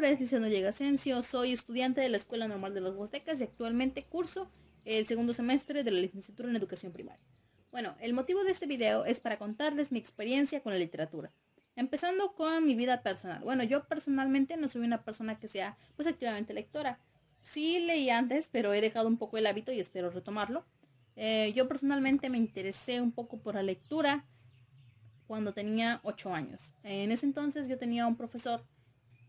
nombre es Licia Noriega Asensio, soy estudiante de la Escuela Normal de las Huastecas y actualmente curso el segundo semestre de la licenciatura en Educación Primaria. Bueno, el motivo de este video es para contarles mi experiencia con la literatura. Empezando con mi vida personal. Bueno, yo personalmente no soy una persona que sea pues activamente lectora. Sí leí antes, pero he dejado un poco el hábito y espero retomarlo. Yo personalmente me interesé un poco por la lectura cuando tenía 8 años. En ese entonces yo tenía un profesor,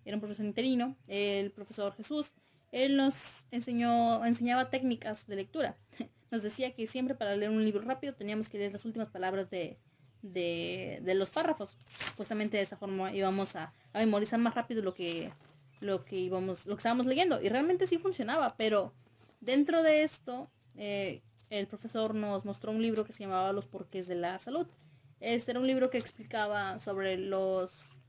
era un profesor interino, el profesor Jesús. Él nos enseñaba técnicas de lectura. Nos decía que siempre para leer un libro rápido teníamos que leer las últimas palabras de los párrafos. Justamente de esa forma íbamos a memorizar más rápido lo que estábamos leyendo. Y realmente sí funcionaba, pero dentro de esto, el profesor nos mostró un libro que se llamaba Los porqués de la salud. Este era un libro que explicaba sobre los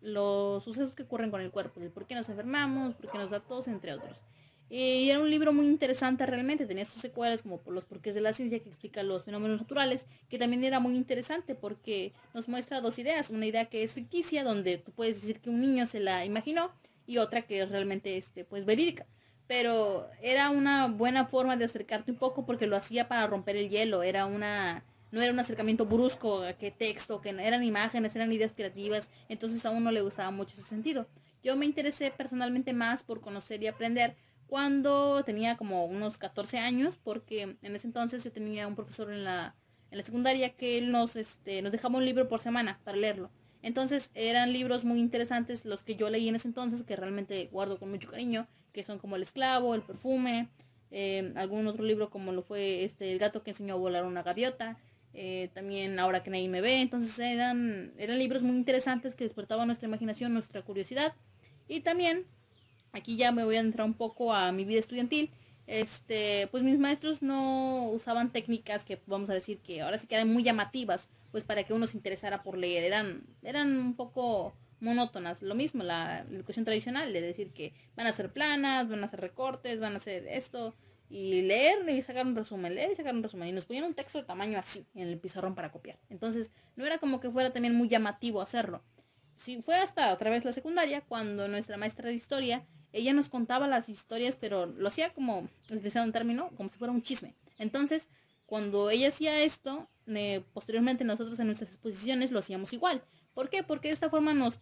sucesos que ocurren con el cuerpo, el por qué nos enfermamos, por qué nos da tos, entre otros. Y era un libro muy interesante realmente, tenía sus secuelas como por los porqués de la ciencia que explica los fenómenos naturales, que también era muy interesante porque nos muestra dos ideas, una idea que es ficticia, donde tú puedes decir que un niño se la imaginó, y otra que es realmente pues verídica. Pero era una buena forma de acercarte un poco porque lo hacía para romper el hielo, no era un acercamiento brusco, que texto, que no, eran imágenes, eran ideas creativas, entonces a uno le gustaba mucho ese sentido. Yo me interesé personalmente más por conocer y aprender cuando tenía como unos 14 años, porque en ese entonces yo tenía un profesor en la secundaria que él nos dejaba un libro por semana para leerlo. Entonces eran libros muy interesantes los que yo leí en ese entonces, que realmente guardo con mucho cariño, que son como El esclavo, El perfume, algún otro libro como lo fue El gato que enseñó a volar una gaviota, también Ahora que nadie me ve. Entonces eran libros muy interesantes que despertaban nuestra imaginación, nuestra curiosidad. Y también, aquí ya me voy a entrar un poco a mi vida estudiantil. Pues mis maestros no usaban técnicas que vamos a decir que ahora sí que eran muy llamativas, pues para que uno se interesara por leer. Eran un poco monótonas. Lo mismo la educación tradicional, de decir que van a ser planas, van a hacer recortes, van a hacer esto, y leer y sacar un resumen, leer y sacar un resumen. Y nos ponían un texto de tamaño así en el pizarrón para copiar. Entonces no era como que fuera también muy llamativo hacerlo. Sí, fue hasta otra vez la secundaria, cuando nuestra maestra de historia, ella nos contaba las historias, pero lo hacía como, utilizando un término, como si fuera un chisme. Entonces, cuando ella hacía esto, posteriormente nosotros en nuestras exposiciones lo hacíamos igual. ¿Por qué? Porque de esta forma nos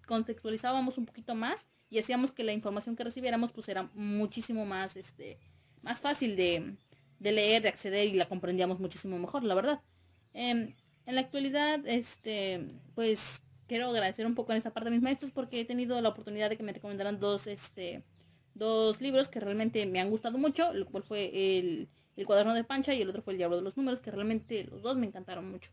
contextualizábamos un poquito más y hacíamos que la información que recibiéramos pues era muchísimo más fácil de leer, de acceder, y la comprendíamos muchísimo mejor, la verdad. En la actualidad, pues quiero agradecer un poco en esta parte a mis maestros porque he tenido la oportunidad de que me recomendaran dos libros que realmente me han gustado mucho, el cual fue el Cuaderno de Pancha y el otro fue El Diablo de los Números, que realmente los dos me encantaron mucho.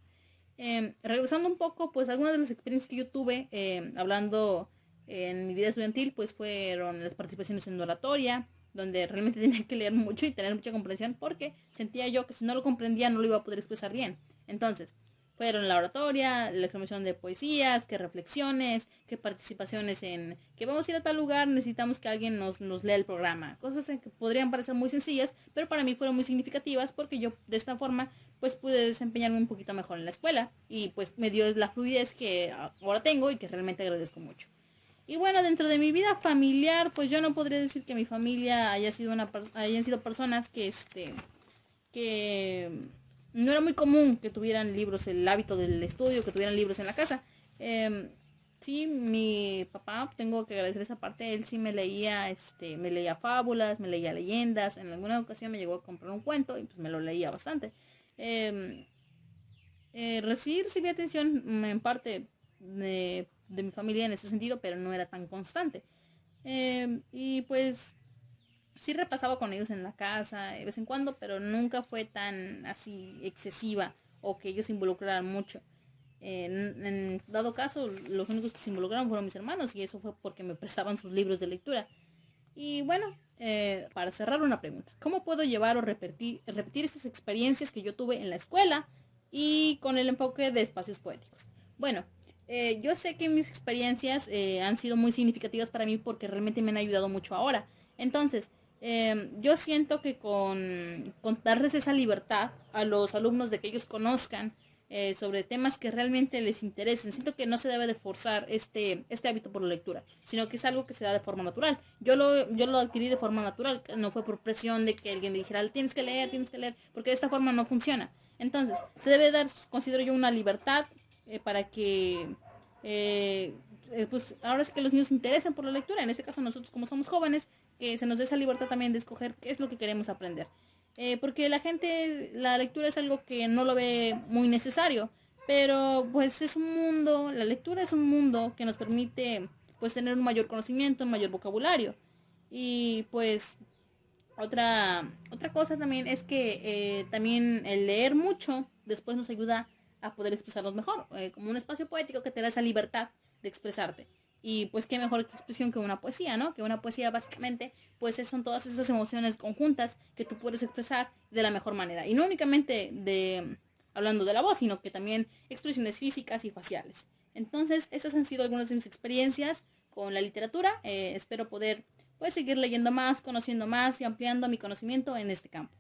Regresando un poco, pues algunas de las experiencias que yo tuve hablando en mi vida estudiantil, pues fueron las participaciones en oratoria, donde realmente tenía que leer mucho y tener mucha comprensión porque sentía yo que si no lo comprendía no lo iba a poder expresar bien. Entonces, fueron la oratoria, la exposición de poesías, que reflexiones, que participaciones en que vamos a ir a tal lugar, necesitamos que alguien nos lea el programa. Cosas que podrían parecer muy sencillas, pero para mí fueron muy significativas porque yo de esta forma pues pude desempeñarme un poquito mejor en la escuela y pues me dio la fluidez que ahora tengo y que realmente agradezco mucho. Y bueno, dentro de mi vida familiar, pues yo no podría decir que mi familia hayan sido personas que no era muy común que tuvieran libros, el hábito del estudio, que tuvieran libros en la casa. Sí, mi papá, tengo que agradecer esa parte, él sí me leía fábulas, me leía leyendas, en alguna ocasión me llegó a comprar un cuento y pues me lo leía bastante. Eh, recibí atención en parte de mi familia en ese sentido, pero no era tan constante. Y pues sí repasaba con ellos en la casa de vez en cuando, pero nunca fue tan así excesiva o que ellos se involucraran mucho. En dado caso, los únicos que se involucraron fueron mis hermanos, y eso fue porque me prestaban sus libros de lectura. Y bueno, para cerrar, una pregunta: ¿cómo puedo llevar o repetir esas experiencias que yo tuve en la escuela y con el enfoque de espacios poéticos? Bueno, yo sé que mis experiencias han sido muy significativas para mí porque realmente me han ayudado mucho ahora. Entonces, yo siento que con darles esa libertad a los alumnos de que ellos conozcan sobre temas que realmente les interesen. Siento que no se debe de forzar este hábito por la lectura, sino que es algo que se da de forma natural. Yo lo adquirí de forma natural, no fue por presión de que alguien me dijera, tienes que leer, porque de esta forma no funciona. Entonces, se debe dar, considero yo, una libertad para que pues ahora es que los niños se interesen por la lectura. En este caso nosotros como somos jóvenes, que se nos dé esa libertad también de escoger qué es lo que queremos aprender. Porque la gente, la lectura es algo que no lo ve muy necesario, pero pues es un mundo, la lectura es un mundo que nos permite pues tener un mayor conocimiento, un mayor vocabulario. Y pues otra cosa también es que también el leer mucho después nos ayuda a poder expresarnos mejor, como un espacio poético que te da esa libertad de expresarte. Y pues qué mejor expresión que una poesía, ¿no? Que una poesía básicamente, pues son todas esas emociones conjuntas que tú puedes expresar de la mejor manera. Y no únicamente hablando de la voz, sino que también expresiones físicas y faciales. Entonces, esas han sido algunas de mis experiencias con la literatura. Espero poder seguir leyendo más, conociendo más y ampliando mi conocimiento en este campo.